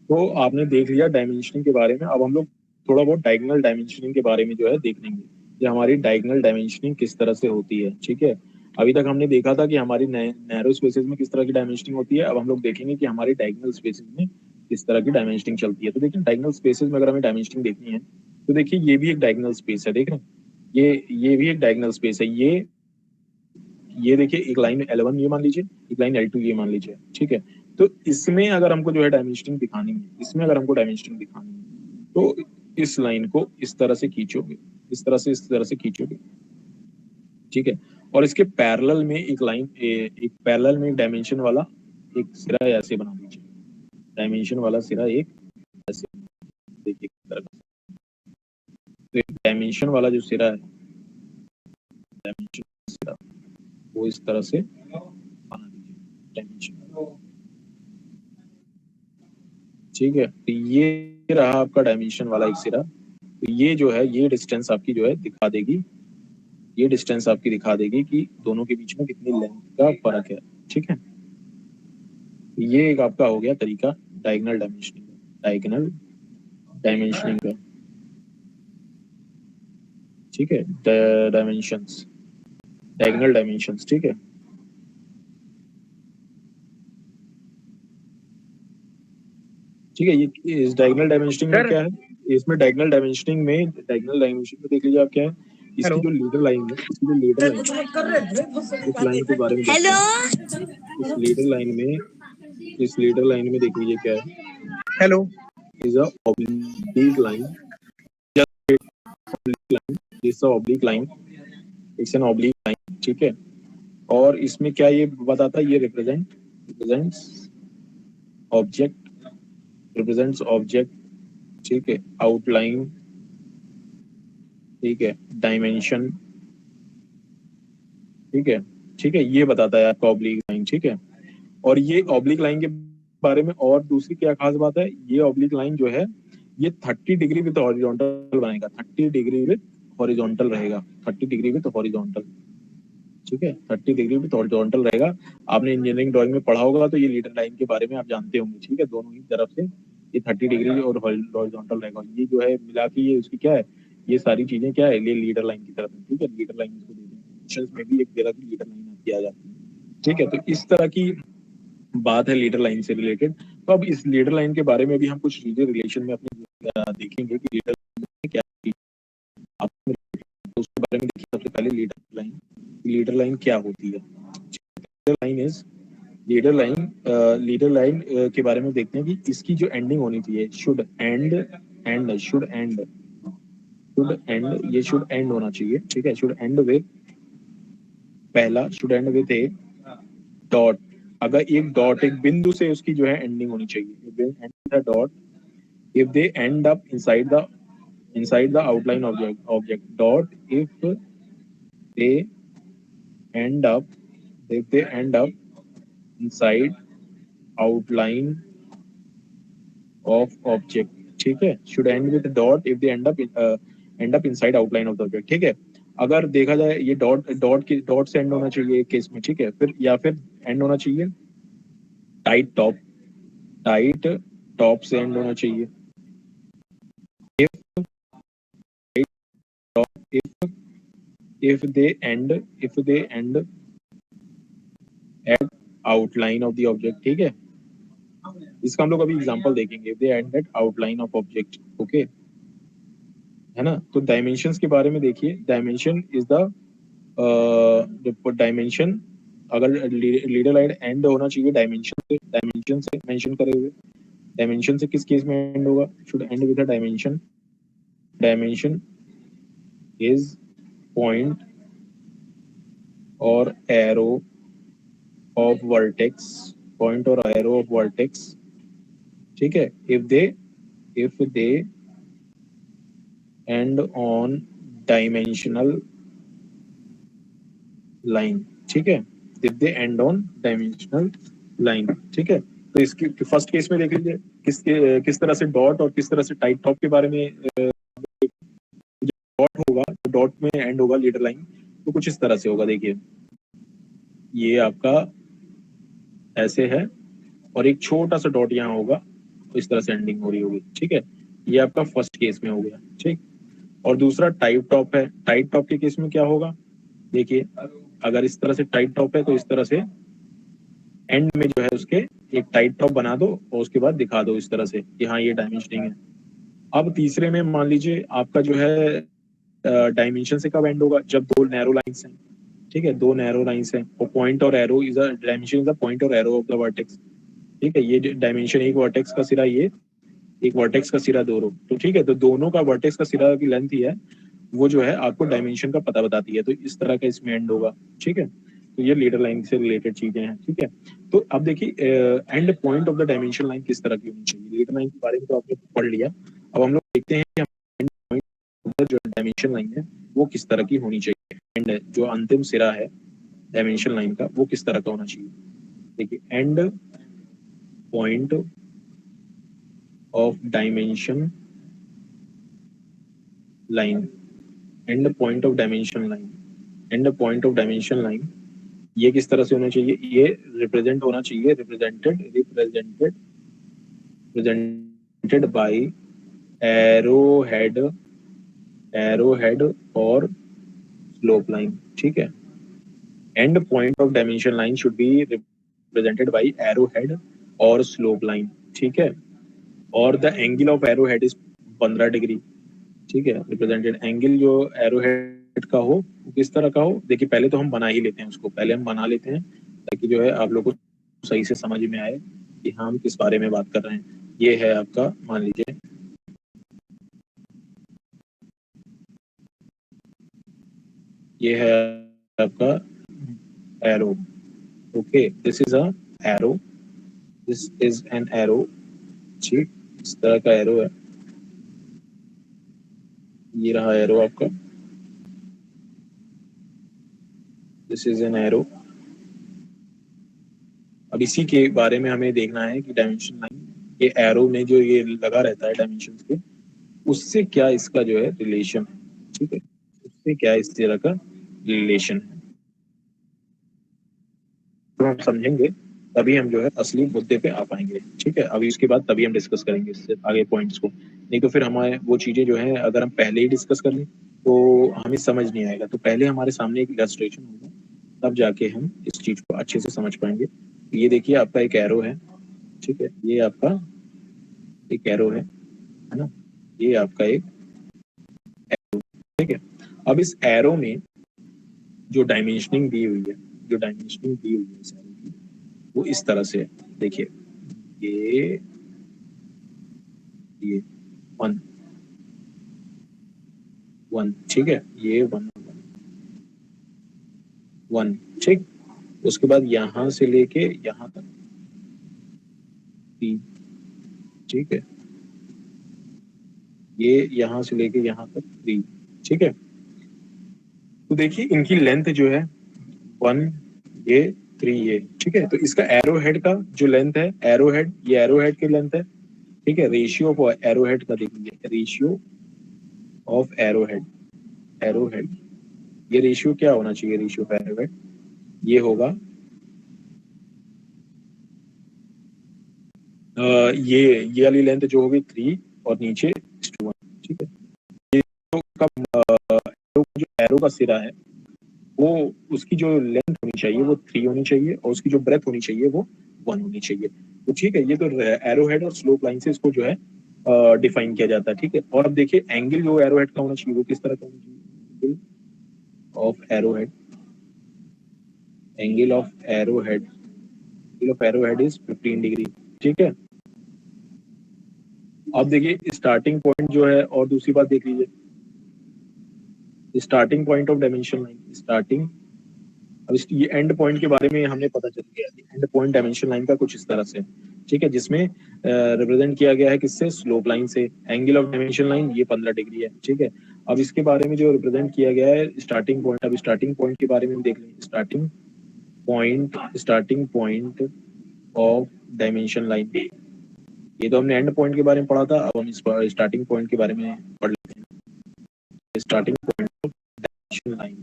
तो आपने देख लिया डायमेंशनिंग के बारे में। अब हम लोग थोड़ा बहुत डायगोनल डायमेंशनिंग के बारे में जो है देख लेंगे कि हमारी डायगोनल डायमेंशनिंग किस तरह से होती है। ठीक है, अभी तक हमने देखा था कि हमारी नैरो स्पेसेस में किस तरह की डायमेंशनिंग होती है। अब हम लोग देखेंगे कि हमारी डायगोनल स्पेसेस में किस तरह की डायमेंशनिंग चलती है। तो देखिए, डायगोनल स्पेसेस में अगर हमें डायमेंशनिंग देखनी है तो देखिए ये भी एक डायगोनल स्पेस है, देख रहे हैं, ये भी एक डायगोनल स्पेस है। ये देखिए, एक लाइन L1 ये मान लीजिए, एक लाइन L2 ये मान लीजिए। ठीक है, तो इसमें अगर हमको जो है डायमेंशनिंग दिखानी है, इसमें अगर हमको डायमेंशनिंग दिखानी है तो इस लाइन को इस तरह से खींचोगे, इस तरह से खींचोगे। ठीक है, और इसके पैरेलल में एक लाइन, एक पैरेलल में एक डायमेंशन वाला एक सिरा ऐसे बना दीजिए। डायमेंशन वाला सिरा एक ऐसे, देखिए इस तरह का। तो एक डायमेंशन वाला जो सिरा है, डायमेंशन सिरा, वो इस तरह से बना दीजिए डायमेंशन। ठीक है, तो ये रहा आपका डायमेंशन वाला एक सिरा। तो ये जो है, ये डिस्टेंस आपकी जो है दिखा देगी, ये डिस्टेंस आपकी दिखा देगी कि दोनों के बीच में कितनी लेंथ का फर्क है। ठीक है, ये एक आपका हो गया तरीका डायगोनल डायमेंशनिंग, डायगोनल डायमेंशनिंग का। ठीक है, डायमेंशंस, डायगोनल डायमेंशंस। ठीक है, ठीक है, ये इस डायगोनल डायमेंशनिंग में सर क्या है, इसमें डायगोनल डायमेंशनिंग में, डायगोनल डायमेंशनिंग में देख लीजिए आप क्या है, इसकी हेलो जो लीडर लाइन है, इसकी जो लीडर लाइन है, इस लाइन के बारे में देखते हेलो। हैं। इस लीडर लाइन में, इस लीडर लाइन में देख लीजिए क्या है, hello is a oblique line, is a oblique line, it's an oblique line. ठीक है, और इसमें क्या ये बताता है, ये रिप्रेजेंट्स ऑब्जेक्ट, रिप्रेजेंट्स ऑब्जेक्ट। ठीक है, आउटलाइन। ठीक है, डायमेंशन। ठीक है, ठीक है, ये बताता है आपका ऑब्लिक लाइन। ठीक है, और ये ऑब्लिक लाइन के बारे में और दूसरी क्या खास बात है, ये ऑब्लिक लाइन जो है ये 30 डिग्री विद हॉरिजॉन्टल बनाएगा, 30 डिग्री विद हॉरिजॉन्टल रहेगा, 30 डिग्री विद हॉरिजॉन्टल। ठीक है, 30 डिग्री विद हॉरिजॉन्टल रहेगा। आपने इंजीनियरिंग ड्राइंग में पढ़ा होगा तो ये लीडर लाइन के बारे में आप जानते होंगे। ठीक है, दोनों ही तरफ से ये 30 डिग्री और हॉरिजॉन्टल रहेगा। ये जो है मिला के ये उसकी क्या है, ये सारी चीजें क्या है, ये लीडर लाइन की तरफ है। ठीक है, लीडर लाइन इसको देते हैं, में भी एक तरह की लीडर लाइन आपकी आ जाती है। ठीक है, तो इस तरह की बात है लीडर लाइन से रिलेटेड। तो अब इस लीडर लाइन के बारे में भी हम कुछ चीजें रिलेशन में अपने देखेंगे कि लीडर लाइन क्या है। आपने तो उसके बारे में देखिए, सबसे पहले लीडर लाइन क्या होती है। Leader line is, leader line के बारे में देखते हैं कि इसकी जो एंडिंग होनी चाहिए, शुड एंड, ये शुड एंड होना चाहिए। ठीक है, शुड एंड विद, पहला should and with A dot. अगर एक डॉट, एक बिंदु से उसकी जो है एंडिंग होनी चाहिए, dot if they end up inside the outline object dot they end up if they end up inside outline of object। ठीक है, should end with dot if they end up inside outline of the object। ठीक है, अगर देखा जाए ये dot से and होना चाहिए एक केस में। ठीक है, फिर या फिर एंड होना चाहिए टाइट टॉप, टाइट टॉप से एंड होना चाहिए। if if if they end at outline of the object। ठीक है, इसका हम लोग अभी एग्जांपल देखेंगे, if they end at outline of object। Okay, है ना। तो डायमेंशंस के बारे में देखिए, डायमेंशन इज द डायमेंशन, अगर लीडर लाइन एंड होना चाहिए डायमेंशन से मेंशन करे हुए, डायमेंशन से किस केस में एंड होगा, should and with a dimension. Dimension is point और एरो ऑफ वर्टेक्स, पॉइंट और एरो ऑफ वर्टेक्स। ठीक है, if they end on dimensional line. ठीक है, if they end on dimensional line. ठीक है, तो इसकी फर्स्ट केस में देख लीजिए किस तरह से डॉट और किस तरह से टाइट टॉप के बारे में। डॉट होगा, डॉट में एंड होगा लीडर लाइन, तो कुछ इस तरह से होगा। देखिए, ये आपका ऐसे है और एक छोटा सा डॉट यहाँ होगा तो इस तरह से एंडिंग हो रही होगी, ठीक है। ये आपका फर्स्ट केस में हो गया, ठीक। और दूसरा टाइट टॉप है। टाइट टॉप के केस में क्या होगा, देखिए अगर इस तरह से टाइट टॉप है तो इस तरह से एंड में जो है उसके एक टाइट टॉप बना दो और उसके बाद दिखा दो इस तरह से कि हाँ ये डायमेंशनिंग है। अब तीसरे में मान लीजिए आपका जो है डायमेंशन से कब एंड होगा, जब दो नैरो लाइंस हैं, ठीक है, दो नैरो लाइंस हैं और पॉइंट और arrow is a dimension is a point और एरो ऑफ द वर्टेक्स, ठीक है। ये डायमेंशन एक वर्टेक्स का सिरा, ये एक वर्टेक्स का सिरा, दोनों तो ठीक है, तो दोनों का वर्टेक्स का सिरा की लेंथ ही है वो जो है आपको डायमेंशन का पता बताती है, तो इस तरह का इसमें एंड होगा, ठीक है। तो ये लीडर लाइन से रिलेटेड चीजें हैं, ठीक है। तो अब देखिए and point of the dimension line किस तरह की होनी चाहिए। लीडर लाइन के बारे में तो आपने पढ़ लिया, अब हम लोग देखते हैं कि एंड पॉइंट जो डायमेंशन लाइन है वो किस तरह की होनी चाहिए, एंड जो अंतिम सिरा है डायमेंशन लाइन का वो किस तरह का होना चाहिए। देखिए and point of dimension line, and point of dimension line, and point of dimension line ये किस तरह से होना चाहिए, ये रिप्रेजेंट होना चाहिए, represented by arrow head, arrow head और स्लोप लाइन, ठीक है। And point of dimension line should be represented by arrow head और स्लोप लाइन, ठीक है। और the angle of arrow head is 15 degree, ठीक है। रिप्रेजेंटेड एंगल जो एरो हेड का हो वो किस तरह का हो, देखिए पहले तो हम बना ही लेते हैं उसको, पहले हम बना लेते हैं ताकि जो है आप लोग को सही से समझ में आए कि हम किस बारे में बात कर रहे हैं। ये है आपका, मान लीजिए ये है आपका arrow, okay, this is a arrow, this is an arrow, ठीक, इस तरह का एरो है, ये रहा एरो आपका, दिस इज एन एरो। अब इसी के बारे में हमें देखना है कि डायमेंशन लाइन ये एरो में जो ये लगा रहता है डायमेंशन के, उससे क्या इसका जो है रिलेशन है, ठीक है, उससे क्या इस तरह का रिलेशन है, तो हम समझेंगे तभी हम जो है असली मुद्दे पे आ पाएंगे, ठीक है। अभी उसके बाद तभी हम डिस्कस करेंगे इससे आगे पॉइंट्स को, नहीं तो फिर हमारे वो चीजें जो है अगर हम पहले ही डिस्कस कर लें तो हमें समझ नहीं आएगा, तो पहले हमारे सामने एक इलस्ट्रेशन होगा तब जाके हम इस चीज को अच्छे से समझ पाएंगे। ये देखिए आपका एक एरो है, ठीक है, ये आपका एक एरो है ना, ये आपका एक, ठीक है। अब इस एरो में जो डायमेंशनिंग दी हुई है, जो डायमेंशनिंग दी हुई है इस एरो की वो इस तरह से है, देखिए ये ये 1 1, ठीक है, ये 1 1, ठीक। उसके बाद यहां से लेके यहां तक 3, ठीक है, ये यहां से लेके यहां तक 3, ठीक है। तो देखिए इनकी लेंथ जो है 1, ये 3, ये ठीक है। तो इसका एरो हेड का जो लेंथ है, एरो हेड, ये एरो हेड की लेंथ है, ठीक है। रेशियो ऑफ एरो हेड का देखिए, ratio of arrow head, arrow head, ये रेशियो क्या होना चाहिए, रेशियो ऑफ एरो हेड ये होगा ये वाली लेंथ जो होगी 3 और नीचे 1, ठीक है। का जो एरो का सिरा है वो उसकी जो लेंथ होनी चाहिए वो 3 होनी चाहिए और उसकी जो ब्रेथ होनी चाहिए वो 1 होनी चाहिए, तो ठीक है। ये तो एरो हेड और स्लोप लाइन से इसको जो है डिफाइन किया जाता है, ठीक है। और अब देखिए एंगल जो एरो हेड का होना चाहिए वो किस तरह का होना चाहिए, angle of arrow head, angle of arrow head, angle of arrow head is 15 degree, ठीक है। अब देखिए स्टार्टिंग पॉइंट जो है, और दूसरी बात देख लीजिए, starting point of dimension line, starting, अब ये एंड पॉइंट के बारे में हमने पता चल गया, एंड पॉइंट डायमेंशन लाइन का कुछ इस तरह से, ठीक है, जिसमें रिप्रेजेंट किया गया है किससे, स्लोप लाइन से। एंगल ऑफ डायमेंशन लाइन ये 15 डिग्री है, ठीक है। अब इसके बारे में जो रिप्रेजेंट किया गया है स्टार्टिंग पॉइंट, अब स्टार्टिंग पॉइंट के बारे में हम देख लेंगे, starting point of dimension line, ये तो हमने एंड पॉइंट के बारे में पढ़ा था, अब हम इस स्टार्टिंग पॉइंट के बारे में पढ़ लेते हैं। Starting point of dimension line,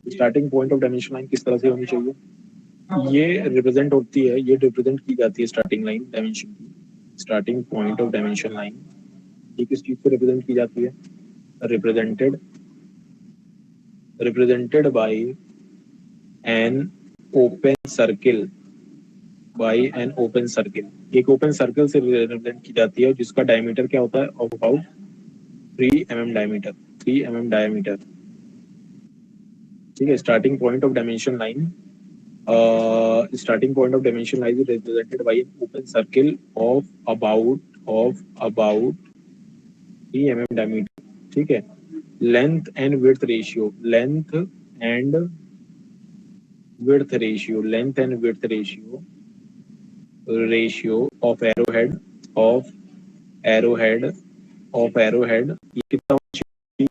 starting point of dimension line किस तरह से होनी चाहिए, ये रिप्रेजेंट होती है, ये रिप्रेजेंट की जाती है स्टार्टिंग लाइन डायमेंशन की starting point of dimension line ये किस चीज से रिप्रेजेंट की जाती है? Represented by an open circle, एक ओपन सर्कल से रिप्रेजेंट की जाती है जिसका डायमीटर क्या होता है? Of about 3 mm diameter, 3 mm diameter. ठीक है, starting point of dimension line, starting point of dimension line is represented by an open circle of about 3 mm diameter. ठीक है, length and width ratio, ratio of arrowhead ये कितना होना चाहिए?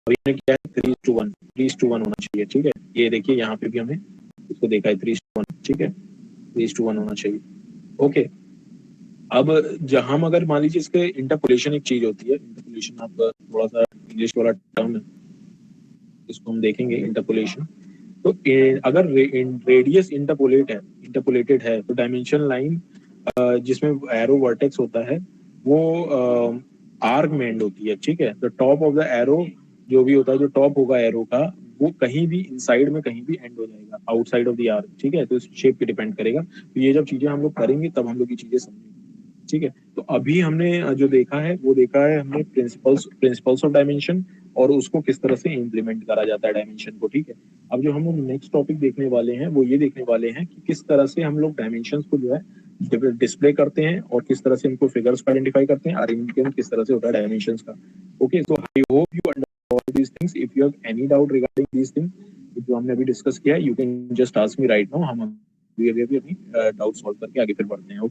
अभी हमने किया है 3:1 होना चाहिए। ठीक है, ये देखिए यहाँ पे भी हमने इसको देखा है 3:1। ठीक है, 3:1 होना चाहिए। ओके, अब जहां अगर मान लीजिए इसके इंटरपोलेशन एक चीज होती है, इंटरपोलेशन आप थोड़ा सा इंग्लिश वाला टर्म है, इसको हम देखेंगे इंटरपोलेशन। तो अगर रेडियस इंटरपोलेटेड है तो डायमेंशन लाइन जिसमें एरो वर्टेक्स होता है वो आर्क में एंड होती है। ठीक है, तो टॉप ऑफ द एरो जो भी होता है, जो टॉप होगा एरो का वो कहीं भी इनसाइड में कहीं भी एंड हो जाएगा, आउटसाइड ऑफ द आर्क। ठीक है, तो इस शेप पे डिपेंड करेगा। तो ये जब चीजें हम लोग करेंगे तब हम लोग ये चीजें समझेंगे। ठीक है, तो अभी हमने जो देखा है वो देखा है हमने प्रिंसिपल्स ऑफ डायमेंशन और उसको किस तरह से इम्प्लीमेंट करा जाता है डायमेंशन को। ठीक है, अब जो हम लोग नेक्स्ट टॉपिक देखने वाले हैं वो ये देखने वाले हैं कि किस तरह से हम लोग डायमेंशंस को जो है डिस्प्ले करते हैं और किस तरह से इनको फिगर्स को आइडेंटिफाई करते हैं, अरेंजमेंट किस तरह से होता है डायमेंशंस का। Okay, so I hope you understand all these things. If you have any doubt regarding these things जो हमने अभी डिस्कस किया है, you can just ask me right now. हम अभी अपनी डाउट सॉल्व करके आगे फिर बढ़ते हैं।